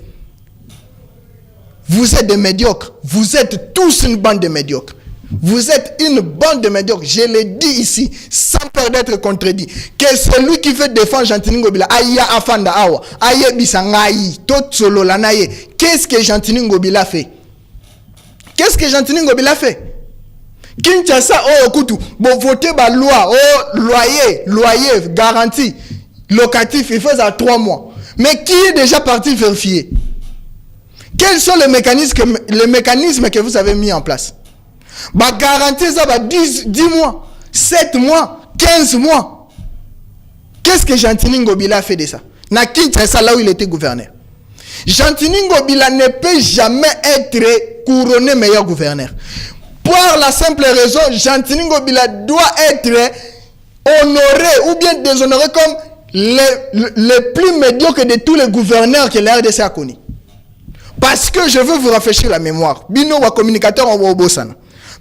Vous êtes des médiocres. Vous êtes tous une bande de médiocres. Vous êtes une bande de médiocres. Je l'ai dit ici, sans peur d'être contredit. Que celui qui veut défendre Jantini Ngobila, Aya Afanda Awa, Aya Bisangaï, Totsolo Lanaye, qu'est-ce que Jantini Ngobila fait? Qu'est-ce que Jantini Ngobila fait? Kinshasa, Kutu, bon, votez la loi, loyer, garantie, locatif, il faut ça 3 mois. Mais qui est déjà parti vérifier? Quels sont les mécanismes que vous avez mis en place? Garantie ça va 10 mois, 7 mois, 15 mois. Qu'est-ce que Jantini Ngobila a fait de ça? Na Kinshasa, là où il était gouverneur. Jantini Ngobila ne peut jamais être couronné meilleur gouverneur. Pour la simple raison, Jantini Ngobila doit être honoré ou bien déshonoré comme le plus médiocre de tous les gouverneurs que la RDC a connu. Parce que je veux vous rafraîchir la mémoire. Bino wa communicateur en Wobosana.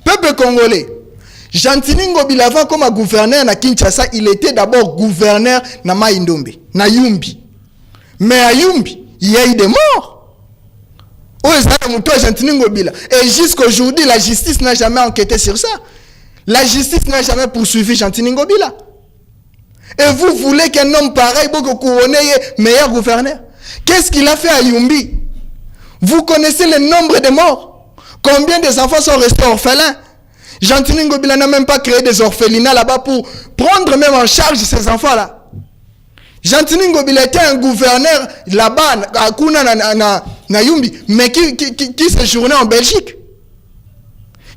Peuple congolais, Jantini Ngobila avant comme gouverneur na Kinshasa, il était d'abord gouverneur na Maïndombe, na Yumbi. Mais à Yumbi, il y a eu des morts. Et jusqu'aujourd'hui, la justice n'a jamais enquêté sur ça. La justice n'a jamais poursuivi Jantini Ngobila. Et vous voulez qu'un homme pareil, beaucoup couronné, meilleur gouverneur? Qu'est-ce qu'il a fait à Yumbi? Vous connaissez le nombre de morts? Combien des enfants sont restés orphelins? Jantini Ngobila n'a même pas créé des orphelinats là-bas pour prendre même en charge ces enfants-là. Jantini Ngobila était un gouverneur là-bas, à Kuna na Yumbi, mais qui séjournait en Belgique.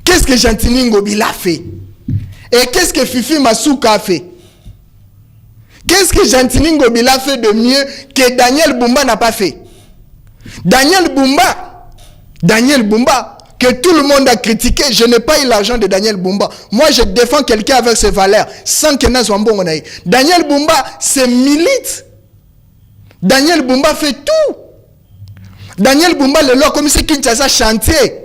Qu'est-ce que Jantini Ngobila a fait? Et qu'est-ce que Fifi Masuka a fait? Qu'est-ce que Jantini Ngobila a fait de mieux que Daniel Bumba n'a pas fait? Daniel Bumba, que tout le monde a critiqué, je n'ai pas eu l'argent de Daniel Bumba. Moi, je défends quelqu'un avec ses valeurs, sans que soit bon. Daniel Bumba, c'est milite. Daniel Bumba fait tout. Daniel Bumba le lo comme si Kinshasa chantier.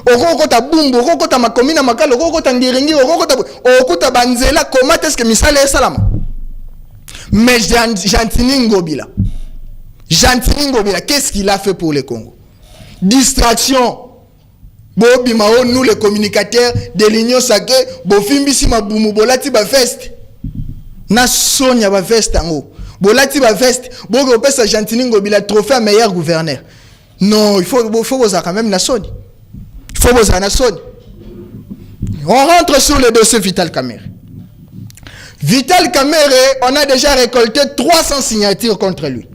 Okokota bumbu, okokota makomina makalo, okokota ngiringi, okokota banzela, comment est-ce que misala est salama? Mais Jantini Ngobila. Jantini Ngobila, qu'est-ce qu'il a fait pour le Congo? Distraction. Bobi Mao, nous les communicateurs de l'Union Sacrée, Bofimbisi Mabumu, Bolati ba veste. Na Sonia ba veste en haut. Bolati ba veste, Bogo Pesa Jantini Ngobila, trophée meilleur gouverneur. Non, il faut quand même na Sony. Il faut vous en assurer. On rentre sur le dossier Vital Kamerhe. Vital Kamerhe, on a déjà récolté 300 signatures contre lui.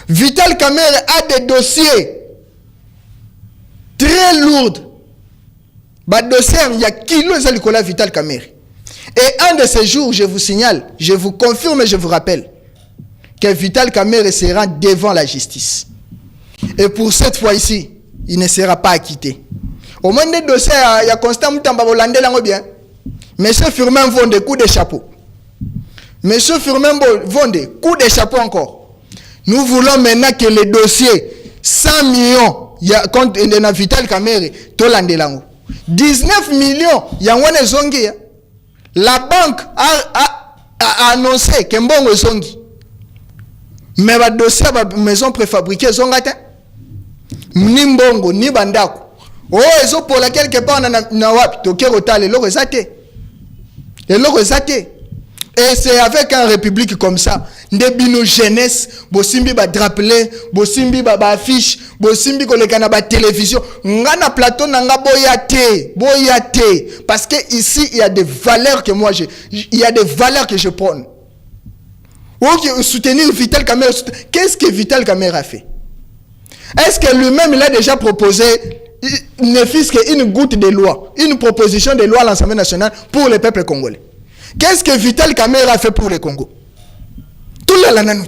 Vital Kamerhe a des dossiers très lourds. Dossier, il y a kilos de Vital Kamerhe. Et un de ces jours, je vous signale, je vous confirme et je vous rappelle que Vital Kamerhe sera devant la justice. Et pour cette fois ici, il ne sera pas acquitté. Au moins des dossiers, il y a constant Moutamba Bolande là bien. Monsieur Firmin vend des coups de chapeau. Monsieur Firmin vend des coups de chapeau encore. Nous voulons maintenant que les dossiers 100 millions, il y a contre Vital Kamerhe, Tolande Lango. 19 millions, il y a un zongi. La banque a annoncé que bon zongi. Mais le dossier de maison préfabriquée zongata. Ni mbongo ni bandako. Oh, ezo pour laquelle quelque part na wapi toke rotale lo rezate. Et lo rezate. Et c'est avec un république comme ça, ndebino jeunesse, bosimbi ba drapelet, bosimbi ba affiche, bosimbi ko lekana ba télévision, ngana plateau nanga boyate parce que ici il y a des valeurs que moi il y a des valeurs que je prône. Ou soutenir Vital Kamerhe, qu'est-ce que Vital Kamerhe a fait? Est-ce que lui-même il a déjà proposé ne fût-ce qu'une goutte de loi, une proposition de loi à l'Assemblée nationale pour le peuple congolais? Qu'est-ce que Vital Kamerhe a fait pour le Congo? Tout le monde.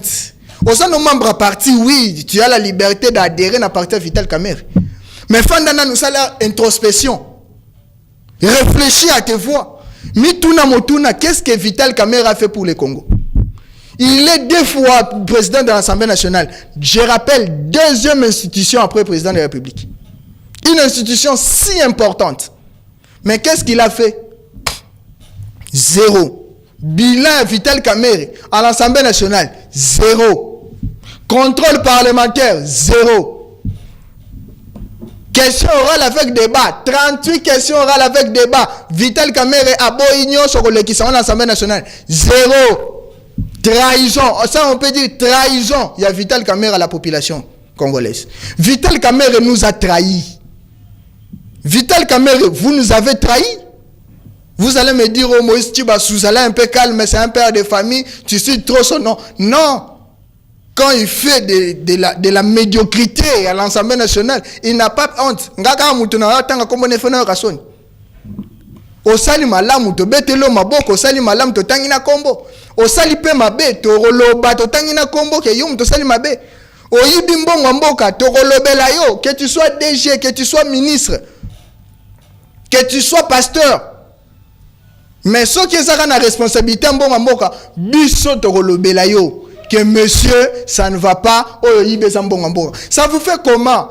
Au sein de nos membres partis, oui, tu as la liberté d'adhérer à la partie Vital Kamerhe. Mais fandana nous allons introspection. Réfléchis à tes voix. Mituna Motuna, qu'est-ce que Vital Kamerhe a fait pour le Congo? Il est 2 fois président de l'Assemblée nationale. Je rappelle, 2e institution après président de la République. Une institution si importante. Mais qu'est-ce qu'il a fait? 0. Bilan Vital Kamerhe à l'Assemblée nationale, 0. Contrôle parlementaire, 0. Question orale avec débat, 38 questions orales avec débat. Vital Kamerhe a Boignon sur l'Assemblée nationale, 0. Trahison, ça on peut dire trahison. Il y a Vital Kamerhe à la population congolaise. Vital Kamerhe nous a trahis. Vital Kamerhe, vous nous avez trahis. Vous allez me dire, oh Moïse Tchiba, vous allez un peu calme, mais c'est un père de famille, tu suis trop son nom. Non. Quand il fait de la médiocrité à l'Assemblée nationale, il n'a pas honte. Ngaka mutuna tanga kombo nefena kasoni. Osali malamu to betelo maboko, osali malamu to tangina kombo. Osali pe mabe to roloba to tangina kombo ke yum to sali mabe. Oyibi mbongo mboka to rolobela yo, que tu sois DG, que tu sois ministre, que tu sois pasteur. Mais ceux qui ont la responsabilité en mboka, biso to rolobela yo, que monsieur, ça ne va pas, oyibe sa mbongo mboka. Ça vous fait comment?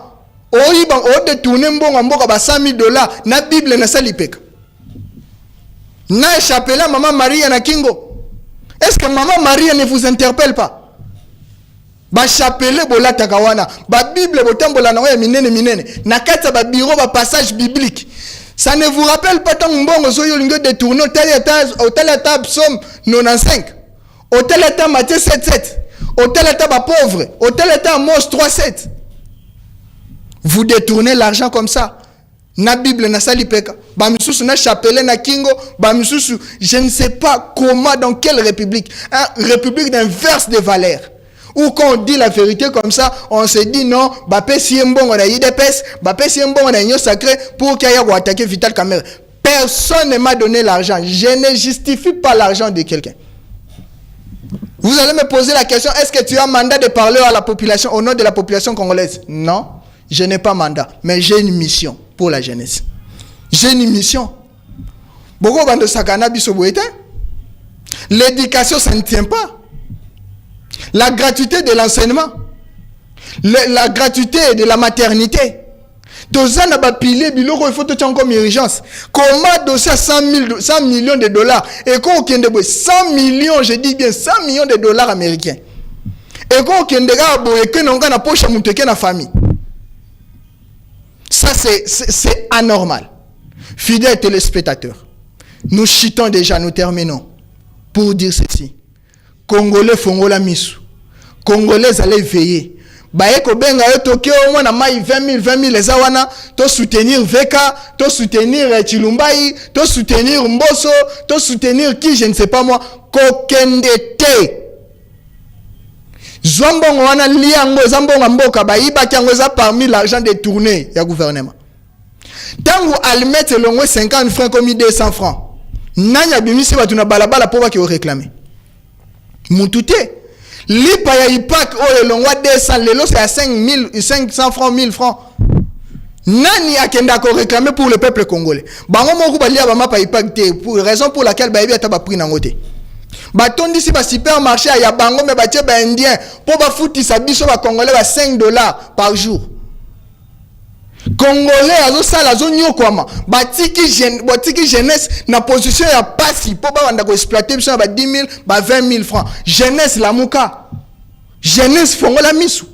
Oyiba o détourner mbongo mboka ba $100,000, na Bible na salipeka. Na chapela maman Maria na Kingo. Est-ce que maman Maria ne vous interpelle pas? Ba chapele bola takawana, ba Bible botambola na ya minene na kata ba bureau ba passage biblique. Ça ne vous rappelle pas tant mbongo zoyo lingo détourner au tel état psaume 95, au tel état Matthieu 7:7, au tel état ba pauvre, au tel état Amos 3:7. Vous détournez l'argent comme ça. Na Bible na salipeka, ba misusu na chapelle na Kingo, ba misusu, je ne sais pas comment, dans quelle république, république d'inverse de valeurs. Ou quand on dit la vérité comme ça, on se dit non, bah pesi mbongo na IDPS, bah pesi mbongo na Union Sacrée pour qu'il y ait attaquer Vital Kamerhe. Personne ne m'a donné l'argent. Je ne justifie pas l'argent de quelqu'un. Vous allez me poser la question, est-ce que tu as mandat de parler à la population, au nom de la population congolaise? Non, je n'ai pas mandat, mais j'ai une mission pour la jeunesse. J'ai une mission. Boko bando sakana biso boete. L'éducation, ça ne tient pas. La gratuité de l'enseignement. La gratuité de la maternité. Toza na bapile biloko il faut to comme urgence. Comment dossier à 100 millions de dollars et quand on 100 millions, je dis bien 100 millions de dollars américains. Et quand on a que non na poche muteke na famille. Ça c'est anormal. Fidèles téléspectateurs, nous chitons déjà, nous terminons pour dire ceci. Congolais fongola misu. Congolais allez veiller. Baye ko benga yo toke au moins na mai 20 000 les awana to soutenir Veka, to soutenir Chilumbai, to soutenir Mboso, to soutenir qui je ne sais pas moi, kokendete. Zombongo wana liango zambongo mboka bayiba kyango za parmi l'argent détourné ya gouvernement. Tango almete longwe 50 francs comme 200 francs. Nanya bimisi batu na balabala pour ki o réclamer. Mutute lipa ya ipak o longwa 200 lelo c'est à 500 francs 1000 francs. Nani akenda ko réclamer pour le peuple congolais. Bango moko balia ba mapa ipak te pour raison pour laquelle ba yebi ata ba prix nangote. Batondi si ba supermarché ya bango me ba tie ba indien pour ba foutisa biso ba congolais ba $5 par jour. Congolais azo sala azo nyokwama batiki jeunesse na position ya pasi po ba wanda ko exploiter biso ba 10 000 ba 20 000 francs. Jeunesse la muka. Jeunesse fongola misu.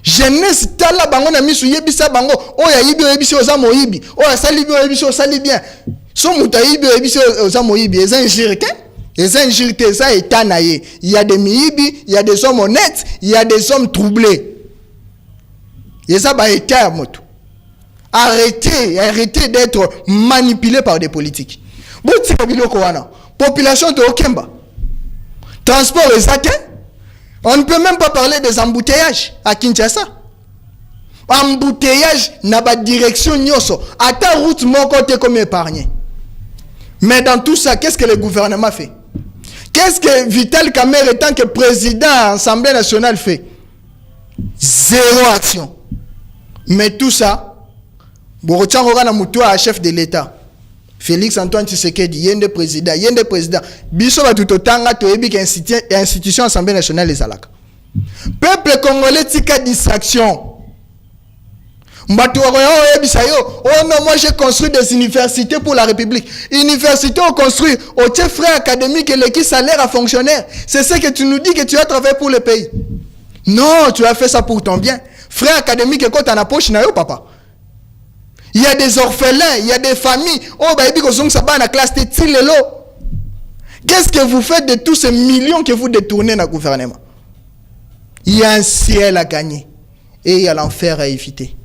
Jeunesse tala bango na misu yebisa bango oya yibi yebisi oza moyibi oya sali bi yebisi osali bien. So mutayibi yebisi oza moyibi eza injirike. Les injurités, ça est tanaillé. Il y a des miibi, il y a des hommes honnêtes, il y a des hommes troublés. Et ça va être à moto. Arrêtez d'être manipulé par des politiques. Population de Okemba. Transport est atteint. On ne peut même pas parler des embouteillages à Kinshasa. Embouteillage n'a pas de direction nyoso. À ta route, mon côté comme épargné. Mais dans tout ça, qu'est-ce que le gouvernement fait? Qu'est-ce que Vital Kamerhe, tant que président de l'Assemblée nationale, fait? Zéro action. Mais tout ça, chef de l'État, Félix Antoine Tshisekedi, yende président. Biso ba tout autant to ebi institution Assemblée nationale les alaka. Peuple congolais tika distraction. Oh non, moi j'ai construit des universités pour la République. Université on construit au tiers frais académique et l'équipe salaire à fonctionnaire. C'est ce que tu nous dis que tu as travaillé pour le pays. Non, tu as fait ça pour ton bien. Frais académique et quand tu as la poche, papa. Il y a des orphelins, il y a des familles. Oh, bah, la classe de Tilelo. Qu'est-ce que vous faites de tous ces millions que vous détournez dans le gouvernement? Il y a un ciel à gagner et il y a l'enfer à éviter.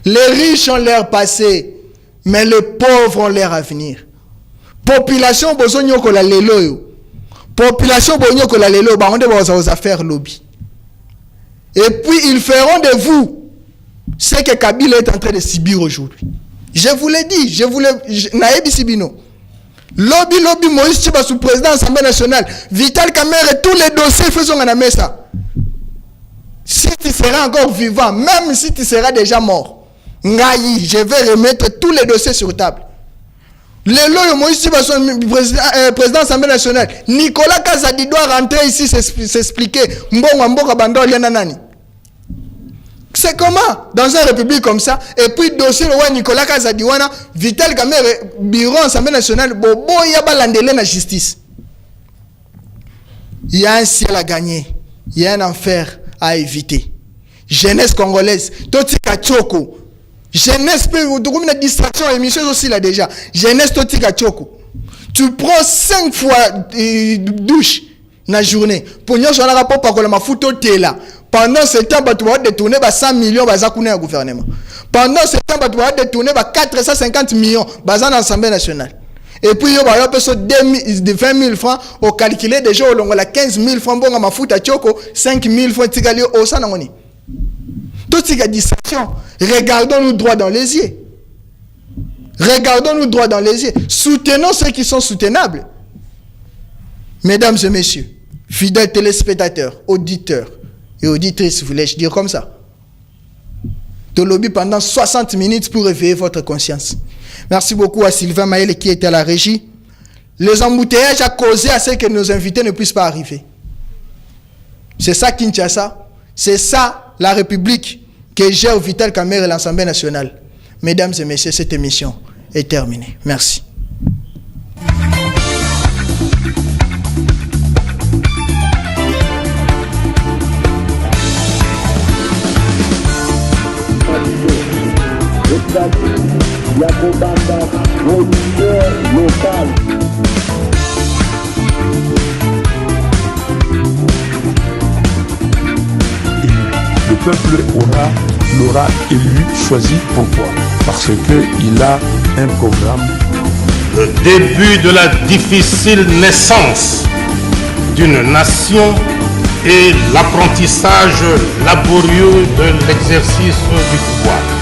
Les riches ont leur passé, mais les pauvres ont leur avenir. Population bozonyo ko la lelo yo. Population bozonyo ko la lelo ba onde ba za faire lobby. Et puis ils feront de vous ce que Kabila est en train de subir aujourd'hui. Je vous l'ai dit, naebi sibino. Lobby Moïse Tchiba sous président de l'Assemblée nationale. Vital Kamerhe tous les dossiers faisons à la messe. Si tu seras encore vivant, même si tu seras déjà mort. Ngaï, je vais remettre tous les dossiers sur table. Le loyo Moïse Tchiba président de l'Assemblée nationale. Nicolas Kazadi doit rentrer ici s'expliquer. C'est comment dans une république comme ça? Et puis dossier le Nicolas Kazadi wana Vital Kamerhe bureau Assemblée nationale bobo yaba landele na justice. Il y a un ciel à gagner, il y a un enfer à éviter. Jeunesse congolaise, totika choko. Jeunesse peut vous trouver une distraction émission aussi là déjà. Jeunesse totika choko. Tu prends 5 fois douche na journée. Pour nous on a rapport par la photo là. Pendant ce temps, tu vas détourner 100 millions au gouvernement. Pendant ce temps, tu vas détourner 450 millions dans l'Assemblée nationale. Et puis, il y a 20 000 francs au calculer déjà au long de 15 000 francs bon à foutre à Tchoko, 5 000 francs au Sanangoni. Toute cette distraction, regardons-nous droit dans les yeux. Regardons-nous droit dans les yeux. Soutenons ceux qui sont soutenables. Mesdames et messieurs, fidèles téléspectateurs, auditeurs, et auditrice, voulais-je dire comme ça. De lobby pendant 60 minutes pour réveiller votre conscience. Merci beaucoup à Sylvain Maël qui était à la régie. Les embouteillages a causé à ce que nos invités ne puissent pas arriver. C'est ça Kinshasa. C'est ça la République que gère Vital Kamerhe et l'Assemblée nationale. Mesdames et messieurs, cette émission est terminée. Merci. Le peuple l'aura élu, choisi. Pourquoi? Parce qu'il a un programme. Le début de la difficile naissance d'une nation et l'apprentissage laborieux de l'exercice du pouvoir.